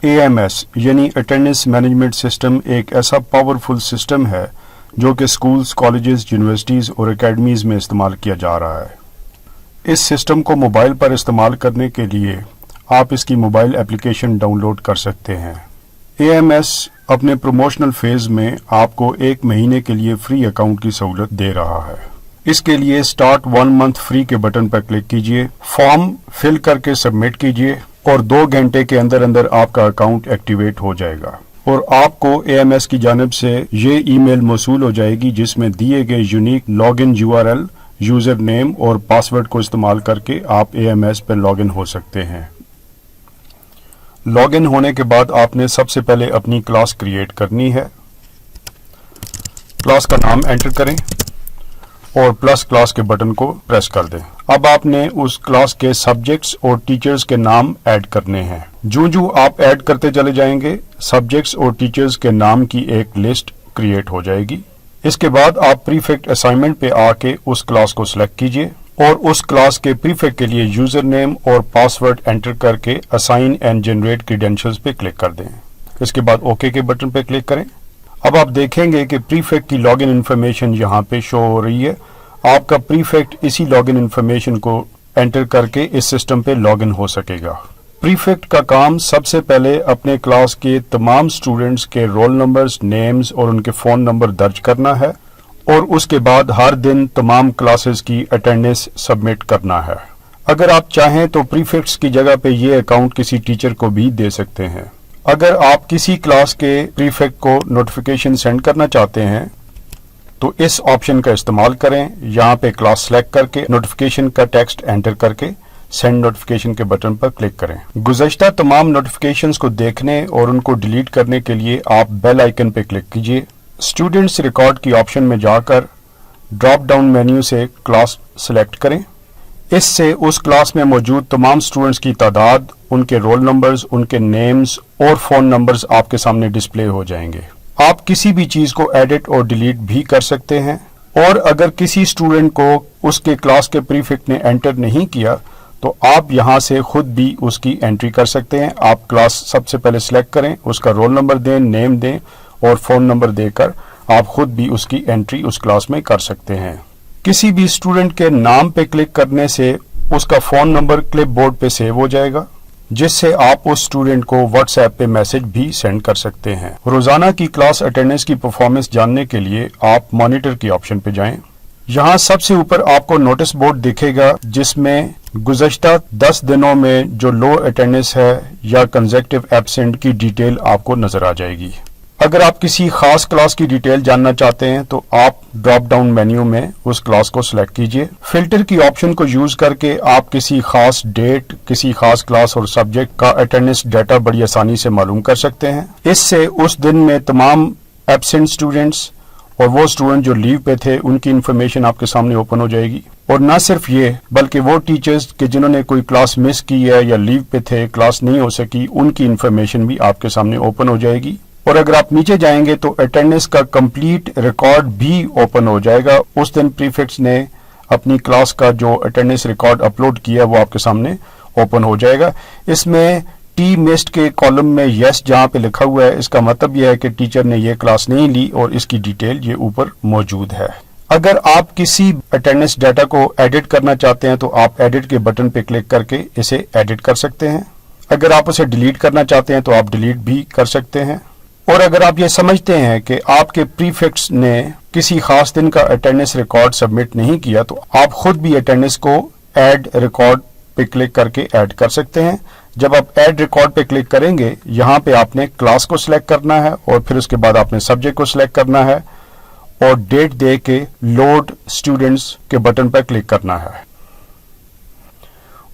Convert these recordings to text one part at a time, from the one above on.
AMS یعنی attendance management system ایک ایسا پاورفل سسٹم ہے جو کہ سکولز، کالجز، یونیورسٹیز اور اکیڈمیز میں استعمال کیا جا رہا ہے۔ اس سسٹم کو موبائل پر استعمال کرنے کے لیے آپ اس کی موبائل اپلیکیشن ڈاؤن لوڈ کر سکتے ہیں۔ AMS اپنے پروموشنل فیز میں آپ کو 1 مہینے کے لیے فری اکاؤنٹ کی سہولت دے رہا ہے۔ اس کے لیے اسٹارٹ 1 منتھ فری کے بٹن پر کلک کیجئے، فارم فل کر کے سبمٹ کیجئے اور 2 گھنٹے کے اندر اندر آپ کا اکاؤنٹ ایکٹیویٹ ہو جائے گا اور آپ کو AMS کی جانب سے یہ ای میل موصول ہو جائے گی جس میں دیے گئے unique log in URL، user name اور پاسورڈ کو استعمال کر کے آپ AMS پہ لاگ ان ہو سکتے ہیں۔ لاگ ان ہونے کے بعد آپ نے سب سے پہلے اپنی کلاس کریٹ کرنی ہے۔ کلاس کا نام انٹر کریں اور پلس کلاس کے بٹن کو پریس کر دیں۔ اب آپ نے اس کلاس کے سبجیکٹس اور ٹیچرز کے نام ایڈ کرنے ہیں۔ جو آپ ایڈ کرتے چلے جائیں گے سبجیکٹس اور ٹیچرز کے نام کی ایک لسٹ کریٹ ہو جائے گی۔ اس کے بعد آپ پریفیکٹ اسائنمنٹ پہ آ کے اس کلاس کو سلیکٹ کیجئے اور اس کلاس کے پریفیکٹ کے لیے یوزر نیم اور پاسورڈ انٹر کر کے اسائن اینڈ جنریٹ کریڈینشلز پہ کلک کر دیں۔ اس کے بعد اوکے کے بٹن پہ کلک کریں۔ اب آپ دیکھیں گے کہ پریفیکٹ کی لاگ ان انفارمیشن یہاں پہ شو ہو رہی ہے۔ آپ کا پریفیکٹ اسی لاگ ان انفارمیشن کو انٹر کر کے اس سسٹم پہ لاگ ان ہو سکے گا۔ پریفیکٹ کا کام سب سے پہلے اپنے کلاس کے تمام سٹوڈنٹس کے رول نمبرز، نیمز اور ان کے فون نمبر درج کرنا ہے اور اس کے بعد ہر دن تمام کلاسز کی اٹینڈنس سبمٹ کرنا ہے۔ اگر آپ چاہیں تو پریفیکٹس کی جگہ پہ یہ اکاؤنٹ کسی ٹیچر کو بھی دے سکتے ہیں۔ اگر آپ کسی کلاس کے پریفیکٹ کو نوٹیفیکیشن سینڈ کرنا چاہتے ہیں تو اس آپشن کا استعمال کریں۔ یہاں پہ کلاس سلیکٹ کر کے نوٹیفیکیشن کا ٹیکسٹ انٹر کر کے سینڈ نوٹیفیکیشن کے بٹن پر کلک کریں۔ گزشتہ تمام نوٹیفیکیشنز کو دیکھنے اور ان کو ڈیلیٹ کرنے کے لیے آپ بیل آئیکن پہ کلک کیجئے۔ اسٹوڈنٹس ریکارڈ کی آپشن میں جا کر ڈراپ ڈاؤن مینیو سے کلاس سلیکٹ کریں۔ اس سے اس کلاس میں موجود تمام سٹوڈنٹس کی تعداد، ان کے رول نمبرز، ان کے نیمز اور فون نمبرز آپ کے سامنے ڈسپلے ہو جائیں گے۔ آپ کسی بھی چیز کو ایڈٹ اور ڈیلیٹ بھی کر سکتے ہیں اور اگر کسی اسٹوڈنٹ کو اس کے کلاس کے پریفیکٹ نے انٹر نہیں کیا تو آپ یہاں سے خود بھی اس کی انٹری کر سکتے ہیں۔ آپ کلاس سب سے پہلے سلیکٹ کریں، اس کا رول نمبر دیں، نیم دیں اور فون نمبر دے کر آپ خود بھی اس کی انٹری اس کلاس میں کر سکتے ہیں۔ کسی بھی اسٹوڈنٹ کے نام پہ کلک کرنے سے اس کا فون نمبر کلپ بورڈ پہ سیو ہو جائے گا جس سے آپ اس اسٹوڈنٹ کو واٹس ایپ پہ میسج بھی سینڈ کر سکتے ہیں۔ روزانہ کی کلاس اٹینڈنس کی پرفارمنس جاننے کے لیے آپ مانیٹر کی آپشن پہ جائیں۔ یہاں سب سے اوپر آپ کو نوٹس بورڈ دکھے گا جس میں گزشتہ 10 دنوں میں جو لو اٹینڈنس ہے یا کنزیکٹیو ایبسینٹ کی ڈیٹیل آپ کو نظر آ جائے گی۔ اگر آپ کسی خاص کلاس کی ڈیٹیل جاننا چاہتے ہیں تو آپ ڈراپ ڈاؤن مینیو میں اس کلاس کو سلیکٹ کیجئے۔ فلٹر کی آپشن کو یوز کر کے آپ کسی خاص ڈیٹ، کسی خاص کلاس اور سبجیکٹ کا اٹینڈنس ڈیٹا بڑی آسانی سے معلوم کر سکتے ہیں۔ اس سے اس دن میں تمام ایبسینٹ سٹوڈنٹس اور وہ اسٹوڈنٹ جو لیو پہ تھے ان کی انفارمیشن آپ کے سامنے اوپن ہو جائے گی، اور نہ صرف یہ بلکہ وہ ٹیچرز کہ جنہوں نے کوئی کلاس مس کی ہے یا لیو پہ تھے، کلاس نہیں ہو سکی، ان کی انفارمیشن بھی آپ کے سامنے اوپن ہو جائے گی۔ اور اگر آپ نیچے جائیں گے تو اٹینڈنس کا کمپلیٹ ریکارڈ بھی اوپن ہو جائے گا۔ اس دن پریفیکٹس نے اپنی کلاس کا جو اٹینڈنس ریکارڈ اپلوڈ کیا وہ آپ کے سامنے اوپن ہو جائے گا۔ اس میں ٹی مسڈ کے کالم میں یس جہاں پہ لکھا ہوا ہے اس کا مطلب یہ ہے کہ ٹیچر نے یہ کلاس نہیں لی اور اس کی ڈیٹیل یہ اوپر موجود ہے۔ اگر آپ کسی اٹینڈنس ڈیٹا کو ایڈٹ کرنا چاہتے ہیں تو آپ ایڈٹ کے بٹن پہ کلک کر کے اسے ایڈٹ کر سکتے ہیں۔ اگر آپ اسے ڈیلیٹ کرنا چاہتے ہیں تو آپ ڈیلیٹ بھی کر سکتے ہیں۔ اور اگر آپ یہ سمجھتے ہیں کہ آپ کے پریفیکٹس نے کسی خاص دن کا اٹینڈنس ریکارڈ سبمٹ نہیں کیا تو آپ خود بھی اٹینڈنس کو ایڈ ریکارڈ پہ کلک کر کے ایڈ کر سکتے ہیں۔ جب آپ ایڈ ریکارڈ پہ کلک کریں گے یہاں پہ آپ نے کلاس کو سلیکٹ کرنا ہے اور پھر اس کے بعد آپ نے سبجیکٹ کو سلیکٹ کرنا ہے اور ڈیٹ دے کے لوڈ اسٹوڈنٹس کے بٹن پر کلک کرنا ہے۔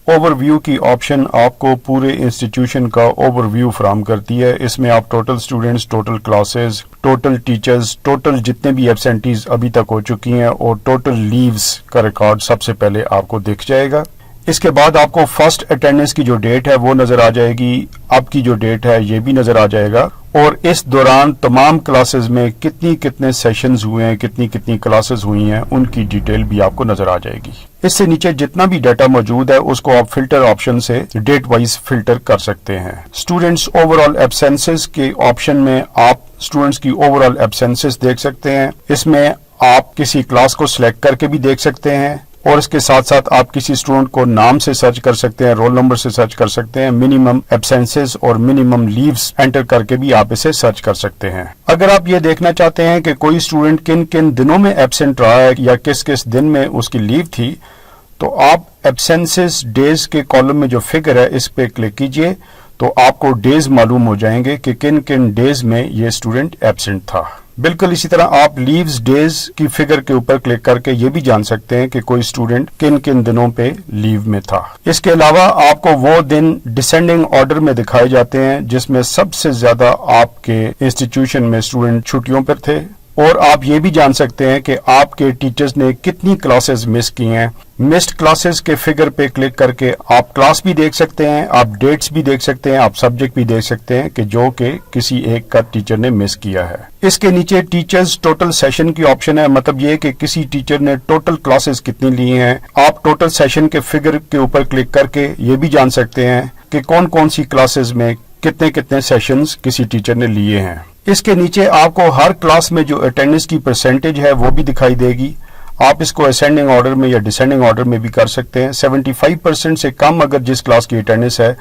اوور ویو کی آپشن آپ کو پورے انسٹیٹیوشن کا اوور ویو فراہم کرتی ہے۔ اس میں آپ total students, total classes, total teachers, total جتنے بھی ایبسینٹیز ابھی تک ہو چکی ہیں اور ٹوٹل لیوز کا ریکارڈ سب سے پہلے آپ کو دکھ جائے گا۔ اس کے بعد آپ کو فرسٹ اٹینڈنس کی جو ڈیٹ ہے وہ نظر آ جائے گی، اب کی جو ڈیٹ ہے یہ بھی نظر آ جائے گا اور اس دوران تمام کلاسز میں کتنے سیشنز ہوئے ہیں، کتنی کلاسز ہوئی ہیں، ان کی ڈیٹیل بھی آپ کو نظر آ جائے گی۔ اس سے نیچے جتنا بھی ڈیٹا موجود ہے اس کو آپ فلٹر آپشن سے ڈیٹ وائز فلٹر کر سکتے ہیں۔ اسٹوڈنٹس اوور آل ایبسنسز کے آپشن میں آپ اسٹوڈنٹس کی اوور آل ایبسنسز دیکھ سکتے ہیں۔ اس میں آپ کسی کلاس کو سلیکٹ کر کے بھی دیکھ سکتے ہیں، اور اس کے ساتھ ساتھ آپ کسی اسٹوڈنٹ کو نام سے سرچ کر سکتے ہیں، رول نمبر سے سرچ کر سکتے ہیں، منیمم ایبسنسز اور منیمم لیوز انٹر کر کے بھی آپ اسے سرچ کر سکتے ہیں۔ اگر آپ یہ دیکھنا چاہتے ہیں کہ کوئی اسٹوڈنٹ کن دنوں میں ایبسنٹ رہا ہے یا کس دن میں اس کی لیو تھی، تو آپ ایبسنسز ڈیز کے کالم میں جو فگر ہے اس پہ کلک کیجئے تو آپ کو ڈیز معلوم ہو جائیں گے کہ کن ڈیز میں یہ اسٹوڈنٹ ایبسنٹ تھا۔ بالکل اسی طرح آپ لیوز ڈیز کی فگر کے اوپر کلک کر کے یہ بھی جان سکتے ہیں کہ کوئی اسٹوڈنٹ کن دنوں پہ لیو میں تھا۔ اس کے علاوہ آپ کو وہ دن ڈسینڈنگ آرڈر میں دکھائے جاتے ہیں جس میں سب سے زیادہ آپ کے انسٹیٹیوشن میں اسٹوڈنٹ چھٹیوں پر تھے، اور آپ یہ بھی جان سکتے ہیں کہ آپ کے ٹیچرز نے کتنی کلاسز مس کی ہیں۔ مسڈ کلاسز کے فگر پہ کلک کر کے آپ کلاس بھی دیکھ سکتے ہیں، آپ ڈیٹس بھی دیکھ سکتے ہیں، آپ سبجیکٹ بھی دیکھ سکتے ہیں کہ جو کہ کسی ایک کا ٹیچر نے مس کیا ہے۔ اس کے نیچے ٹیچرز ٹوٹل سیشن کی آپشن ہے، مطلب یہ کہ کسی ٹیچر نے ٹوٹل کلاسز کتنی لی ہیں۔ آپ ٹوٹل سیشن کے فگر کے اوپر کلک کر کے یہ بھی جان سکتے ہیں کہ کون سی کلاسز میں کتنے سیشنز کسی ٹیچر نے لیے ہیں۔ اس کے نیچے آپ کو ہر کلاس میں جو اٹینڈنس کی پرسنٹیج ہے وہ بھی دکھائی دے گی۔ آپ اس کو اسینڈنگ آرڈر میں یا ڈسینڈنگ آرڈر میں بھی کر سکتے ہیں۔ 75% سے کم اگر جس کلاس کی اٹینڈنس ہے،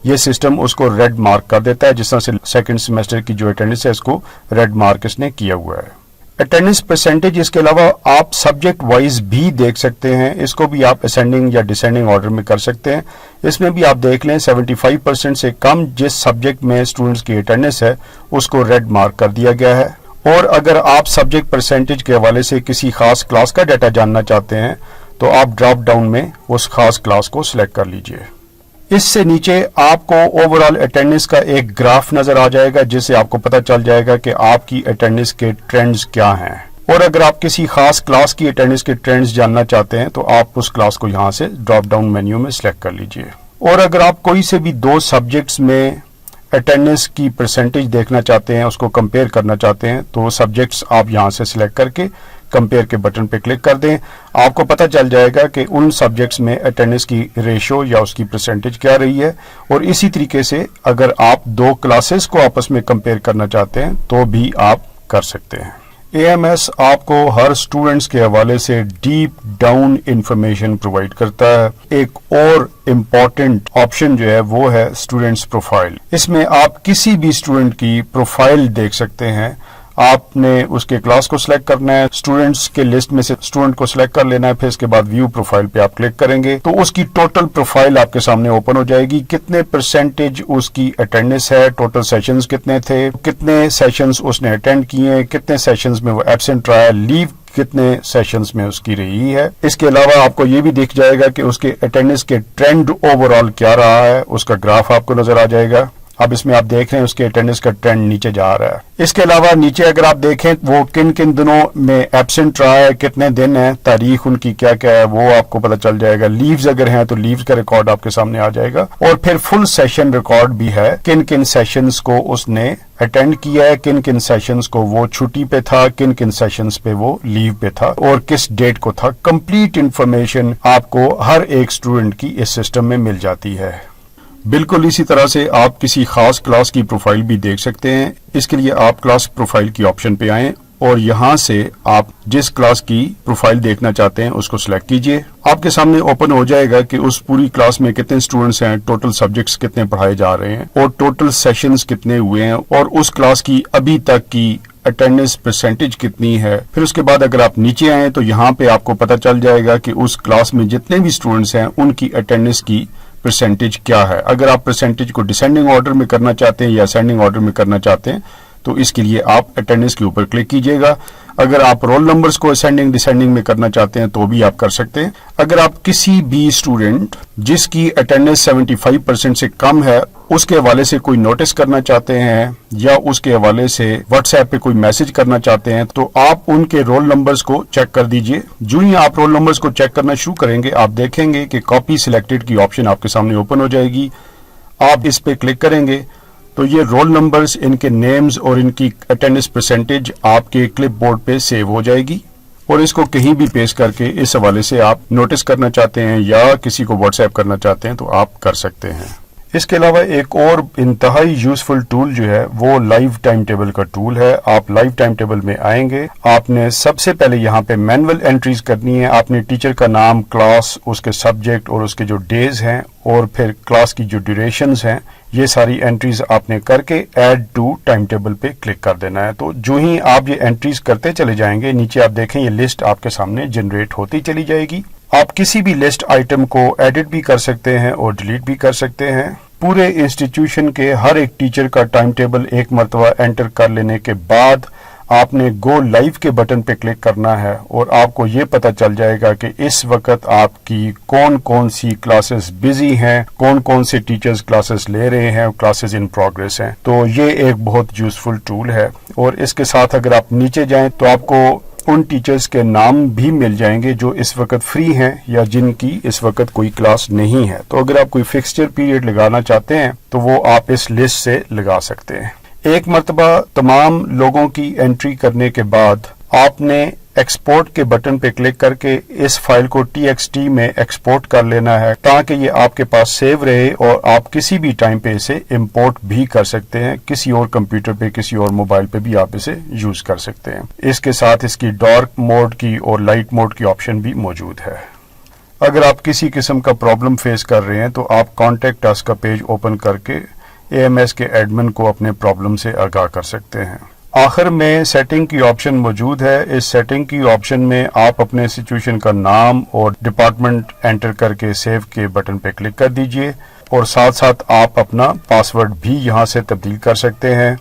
یہ سسٹم اس کو ریڈ مارک کر دیتا ہے، جس طرح سے سیکنڈ سیمیسٹر کی جو اٹینڈنس ہے اس کو ریڈ مارک اس نے کیا ہوا ہے۔ اٹینڈنس پرسنٹیج اس کے علاوہ آپ سبجیکٹ وائز بھی دیکھ سکتے ہیں، اس کو بھی آپ اسینڈنگ یا ڈسینڈنگ آرڈر میں کر سکتے ہیں۔ اس میں بھی آپ دیکھ لیں 75% سے کم جس سبجیکٹ میں اسٹوڈنٹس کی اٹینڈنس ہے اس کو ریڈ مارک کر دیا گیا ہے۔ اور اگر آپ سبجیکٹ پرسنٹیج کے حوالے سے کسی خاص کلاس کا ڈیٹا جاننا چاہتے ہیں تو آپ ڈراپ ڈاؤن میں اس خاص کلاس کو سلیکٹ کر لیجئے۔ اس سے نیچے آپ کو اوور آل اٹینڈنس کا ایک گراف نظر آ جائے گا جس سے آپ کو پتہ چل جائے گا کہ آپ کی اٹینڈنس کے ٹرینڈز کیا ہیں، اور اگر آپ کسی خاص کلاس کی اٹینڈنس کے ٹرینڈز جاننا چاہتے ہیں تو آپ اس کلاس کو یہاں سے ڈراپ ڈاؤن مینیو میں سلیکٹ کر لیجئے۔ اور اگر آپ کوئی سے بھی دو سبجیکٹس میں اٹینڈنس کی پرسنٹیج دیکھنا چاہتے ہیں، اس کو کمپیئر کرنا چاہتے ہیں، تو سبجیکٹس آپ یہاں سے سلیکٹ کر کے کمپیئر کے بٹن پہ کلک کر دیں۔ آپ کو پتہ چل جائے گا کہ ان سبجیکٹس میں اٹینڈنس کی ریشو یا اس کی پرسنٹیج کیا رہی ہے، اور اسی طریقے سے اگر آپ دو کلاسز کو آپس میں کمپیئر کرنا چاہتے ہیں تو بھی آپ کر سکتے ہیں۔ اے ایم ایس آپ کو ہر سٹوڈنٹس کے حوالے سے ڈیپ ڈاؤن انفارمیشن پرووائڈ کرتا ہے۔ ایک اور امپورٹنٹ آپشن جو ہے وہ ہے اسٹوڈنٹس پروفائل۔ اس میں آپ کسی بھی اسٹوڈنٹ کی پروفائل دیکھ سکتے ہیں۔ آپ نے اس کے کلاس کو سلیکٹ کرنا ہے، اسٹوڈنٹس کے لسٹ میں سے اسٹوڈنٹ کو سلیکٹ کر لینا ہے، پھر اس کے بعد ویو پروفائل پہ آپ کلک کریں گے تو اس کی ٹوٹل پروفائل آپ کے سامنے اوپن ہو جائے گی۔ کتنے پرسنٹیج اس کی اٹینڈنس ہے، ٹوٹل سیشنز کتنے تھے، کتنے سیشنز اس نے اٹینڈ کیے ہیں، کتنے سیشنز میں وہ ایبسنٹ رہا ہے، لیو کتنے سیشنز میں اس کی رہی ہے۔ اس کے علاوہ آپ کو یہ بھی دکھ جائے گا کہ اس کے اٹینڈنس کے ٹرینڈ اوور آل کیا رہا ہے، اس کا گراف آپ کو نظر آ جائے گا۔ اب اس میں آپ دیکھ رہے ہیں اس کے اٹینڈنس کا ٹرینڈ نیچے جا رہا ہے۔ اس کے علاوہ نیچے اگر آپ دیکھیں وہ کن دنوں میں ایبسنٹ رہا ہے، کتنے دن ہیں، تاریخ ان کی کیا ہے، وہ آپ کو پتہ چل جائے گا۔ لیوز اگر ہیں تو لیوز کا ریکارڈ آپ کے سامنے آ جائے گا، اور پھر فل سیشن ریکارڈ بھی ہے، کن سیشنز کو اس نے اٹینڈ کیا ہے، کن سیشنز کو وہ چھٹی پہ تھا، کن سیشنز پہ وہ لیو پہ تھا، اور کس ڈیٹ کو تھا۔ کمپلیٹ انفارمیشن آپ کو ہر ایک اسٹوڈنٹ کی اس سسٹم میں مل جاتی ہے۔ بالکل اسی طرح سے آپ کسی خاص کلاس کی پروفائل بھی دیکھ سکتے ہیں۔ اس کے لیے آپ کلاس پروفائل کی آپشن پہ آئیں اور یہاں سے آپ جس کلاس کی پروفائل دیکھنا چاہتے ہیں اس کو سلیکٹ کیجئے۔ آپ کے سامنے اوپن ہو جائے گا کہ اس پوری کلاس میں کتنے اسٹوڈنٹس ہیں، ٹوٹل سبجیکٹس کتنے پڑھائے جا رہے ہیں، اور ٹوٹل سیشنز کتنے ہوئے ہیں، اور اس کلاس کی ابھی تک کی اٹینڈنس پرسنٹیج کتنی ہے۔ پھر اس کے بعد اگر آپ نیچے آئیں تو یہاں پہ آپ کو پتہ چل جائے گا کہ اس کلاس میں جتنے بھی اسٹوڈنٹس ہیں ان کی اٹینڈنس کی پرسنٹیج کیا ہے۔ اگر آپ پرسنٹیج کو ڈسینڈنگ آرڈر میں کرنا چاہتے ہیں یا اسینڈنگ آرڈر میں کرنا چاہتے ہیں تو اس کے لیے آپ اٹینڈنس کے اوپر کلک کیجئے گا۔ اگر آپ رول نمبرز کو اسینڈنگ ڈسینڈنگ میں کرنا چاہتے ہیں تو بھی آپ کر سکتے ہیں۔ اگر آپ کسی بھی اسٹوڈنٹ جس کی اٹینڈنس 75% سے کم ہے اس کے حوالے سے کوئی نوٹس کرنا چاہتے ہیں یا اس کے حوالے سے واٹس ایپ پہ کوئی میسج کرنا چاہتے ہیں تو آپ ان کے رول نمبرز کو چیک کر دیجئے۔ جو ہی آپ رول نمبرز کو چیک کرنا شروع کریں گے آپ دیکھیں گے کہ کاپی سلیکٹڈ کی آپشن آپ کے سامنے اوپن ہو جائے گی۔ آپ اس پہ کلک کریں گے تو یہ رول نمبرز، ان کے نیمز اور ان کی اٹینڈنس پرسنٹیج آپ کے کلپ بورڈ پہ سیو ہو جائے گی، اور اس کو کہیں بھی پیسٹ کر کے اس حوالے سے آپ نوٹس کرنا چاہتے ہیں یا کسی کو واٹس ایپ کرنا چاہتے ہیں تو آپ کر سکتے ہیں۔ اس کے علاوہ ایک اور انتہائی یوزفل ٹول جو ہے وہ لائیو ٹائم ٹیبل کا ٹول ہے۔ آپ لائیو ٹائم ٹیبل میں آئیں گے، آپ نے سب سے پہلے یہاں پہ مینول انٹریز کرنی ہے۔ آپ نے ٹیچر کا نام، کلاس، اس کے سبجیکٹ اور اس کے جو ڈیز ہیں اور پھر کلاس کی جو ڈیوریشنز ہیں، یہ ساری انٹریز آپ نے کر کے ایڈ ٹو ٹائم ٹیبل پہ کلک کر دینا ہے۔ تو جو ہی آپ یہ انٹریز کرتے چلے جائیں گے، نیچے آپ دیکھیں یہ لسٹ آپ کے سامنے جنریٹ ہوتی چلی جائے گی۔ آپ کسی بھی لسٹ آئٹم کو ایڈٹ بھی کر سکتے ہیں اور ڈیلیٹ بھی کر سکتے ہیں۔ پورے انسٹیٹیوشن کے ہر ایک ٹیچر کا ٹائم ٹیبل ایک مرتبہ انٹر کر لینے کے بعد آپ نے گو لائیو کے بٹن پہ کلک کرنا ہے، اور آپ کو یہ پتا چل جائے گا کہ اس وقت آپ کی کون کون سی کلاسز بزی ہیں، کون کون سے ٹیچرز کلاسز لے رہے ہیں، کلاسز ان پروگریس ہیں۔ تو یہ ایک بہت یوزفل ٹول ہے، اور اس کے ساتھ اگر آپ نیچے جائیں تو آپ کو ان ٹیچرز کے نام بھی مل جائیں گے جو اس وقت فری ہیں یا جن کی اس وقت کوئی کلاس نہیں ہے۔ تو اگر آپ کوئی فکسچر پیریڈ لگانا چاہتے ہیں تو وہ آپ اس لسٹ سے لگا سکتے ہیں۔ ایک مرتبہ تمام لوگوں کی انٹری کرنے کے بعد آپ نے ایکسپورٹ کے بٹن پہ کلک کر کے اس فائل کو TXT میں ایکسپورٹ کر لینا ہے تاکہ یہ آپ کے پاس سیو رہے اور آپ کسی بھی ٹائم پہ اسے امپورٹ بھی کر سکتے ہیں، کسی اور کمپیوٹر پہ، کسی اور موبائل پہ بھی آپ اسے یوز کر سکتے ہیں۔ اس کے ساتھ اس کی ڈارک موڈ کی اور لائٹ موڈ کی آپشن بھی موجود ہے۔ اگر آپ کسی قسم کا پرابلم فیس کر رہے ہیں تو آپ کانٹیکٹ اس کا پیج اوپن کر کے AMS کے ایڈمن کو اپنے پرابلم سے آگاہ کر سکتے ہیں۔ آخر میں سیٹنگ کی آپشن موجود ہے۔ اس سیٹنگ کی آپشن میں آپ اپنے انسٹیٹیوشن کا نام اور ڈپارٹمنٹ انٹر کر کے سیو کے بٹن پہ کلک کر دیجئے، اور ساتھ ساتھ آپ اپنا پاس ورڈ بھی یہاں سے تبدیل کر سکتے ہیں۔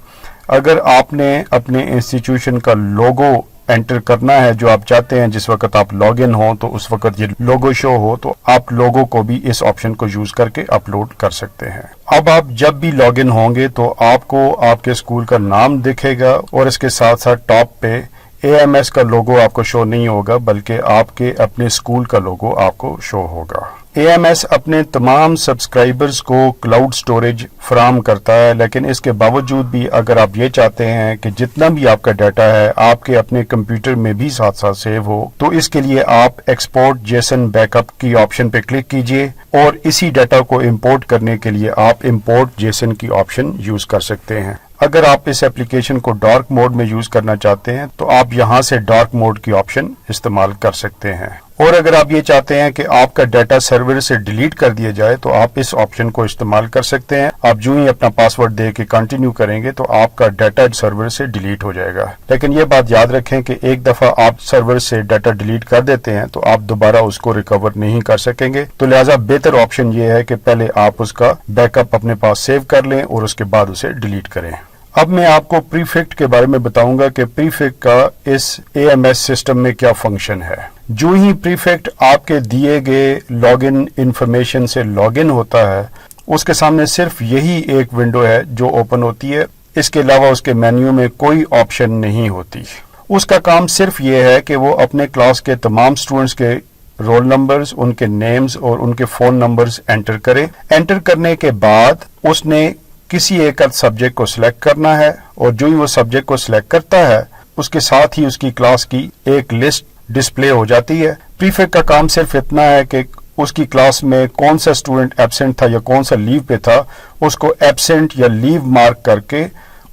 اگر آپ نے اپنے انسٹیٹیوشن کا لوگو انٹر کرنا ہے جو آپ چاہتے ہیں جس وقت آپ لاگ ان ہوں تو اس وقت یہ لوگو شو ہو، تو آپ لوگو کو بھی اس آپشن کو یوز کر کے اپلوڈ کر سکتے ہیں۔ اب آپ جب بھی لاگ ان ہوں گے تو آپ کو آپ کے اسکول کا نام دکھے گا، اور اس کے ساتھ ساتھ ٹاپ پہ AMS کا لوگو آپ کو شو نہیں ہوگا بلکہ آپ کے اپنے اسکول کا لوگو آپ کو شو ہوگا۔ AMS اپنے تمام سبسکرائبرز کو کلاؤڈ سٹوریج فراہم کرتا ہے، لیکن اس کے باوجود بھی اگر آپ یہ چاہتے ہیں کہ جتنا بھی آپ کا ڈیٹا ہے آپ کے اپنے کمپیوٹر میں بھی ساتھ ساتھ سیو ہو، تو اس کے لیے آپ ایکسپورٹ جیسن بیک اپ کی آپشن پہ کلک کیجئے، اور اسی ڈیٹا کو امپورٹ کرنے کے لیے آپ امپورٹ جیسن کی آپشن یوز کر سکتے ہیں۔ اگر آپ اس ایپلیکیشن کو ڈارک موڈ میں یوز کرنا چاہتے ہیں تو آپ یہاں سے ڈارک موڈ کی آپشن استعمال کر سکتے ہیں، اور اگر آپ یہ چاہتے ہیں کہ آپ کا ڈیٹا سرور سے ڈیلیٹ کر دیا جائے تو آپ اس آپشن کو استعمال کر سکتے ہیں۔ آپ جو ہی اپنا پاس ورڈ دے کے کنٹینیو کریں گے تو آپ کا ڈیٹا سرور سے ڈیلیٹ ہو جائے گا، لیکن یہ بات یاد رکھیں کہ ایک دفعہ آپ سرور سے ڈیٹا ڈیلیٹ کر دیتے ہیں تو آپ دوبارہ اس کو ریکور نہیں کر سکیں گے۔ تو لہٰذا بہتر آپشن یہ ہے کہ پہلے آپ اس کا بیک اپ اپنے پاس سیو کر لیں اور اس کے بعد اسے ڈیلیٹ کریں۔ اب میں آپ کو پریفیکٹ کے بارے میں بتاؤں گا کہ پریفیکٹ کا اس AMS سسٹم میں کیا فنکشن ہے۔ جو ہی پریفیکٹ آپ کے دیے گئے لاگ ان انفارمیشن سے لاگ ان ہوتا ہے، اس کے سامنے صرف یہی ایک ونڈو ہے جو اوپن ہوتی ہے، اس کے علاوہ اس کے مینیو میں کوئی آپشن نہیں ہوتی۔ اس کا کام صرف یہ ہے کہ وہ اپنے کلاس کے تمام اسٹوڈنٹس کے رول نمبرز، ان کے نیمز اور ان کے فون نمبرز انٹر کرے۔ انٹر کرنے کے بعد اس نے کسی ایک سبجیکٹ کو سلیکٹ کرنا ہے، اور جو ہی وہ سبجیکٹ کو سلیکٹ کرتا ہے اس کے ساتھ ہی اس کی کلاس کی ایک لسٹ ڈسپلے ہو جاتی ہے۔ پریفیکٹ کا کام صرف اتنا ہے کہ اس کی کلاس میں کون سا اسٹوڈنٹ ایبسینٹ تھا یا کون سا لیو پہ تھا، اس کو ایبسینٹ یا لیو مارک کر کے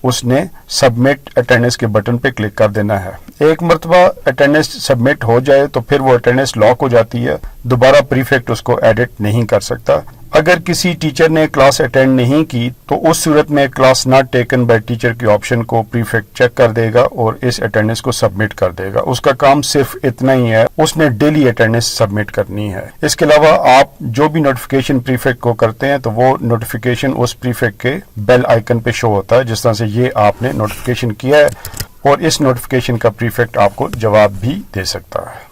اس نے سبمٹ اٹینڈنس کے بٹن پہ کلک کر دینا ہے۔ ایک مرتبہ اٹینڈنس سبمٹ ہو جائے تو پھر وہ اٹینڈنس لاک ہو جاتی ہے، دوبارہ پریفیکٹ اس کو ایڈٹ نہیں کر سکتا۔ اگر کسی ٹیچر نے کلاس اٹینڈ نہیں کی تو اس صورت میں class not taken by teacher کی آپشن کو پریفیکٹ چیک کر دے گا اور اس اٹینڈنس کو سبمٹ کر دے گا۔ اس کا کام صرف اتنا ہی ہے، اس نے ڈیلی اٹینڈنس سبمٹ کرنی ہے۔ اس کے علاوہ آپ جو بھی نوٹیفیکیشن پریفیکٹ کو کرتے ہیں تو وہ نوٹیفیکیشن اس پریفیکٹ کے بیل آئیکن پہ شو ہوتا ہے، جس طرح سے یہ آپ نے نوٹیفیکیشن کیا ہے، اور اس نوٹیفیکیشن کا پریفیکٹ آپ کو جواب بھی دے سکتا ہے۔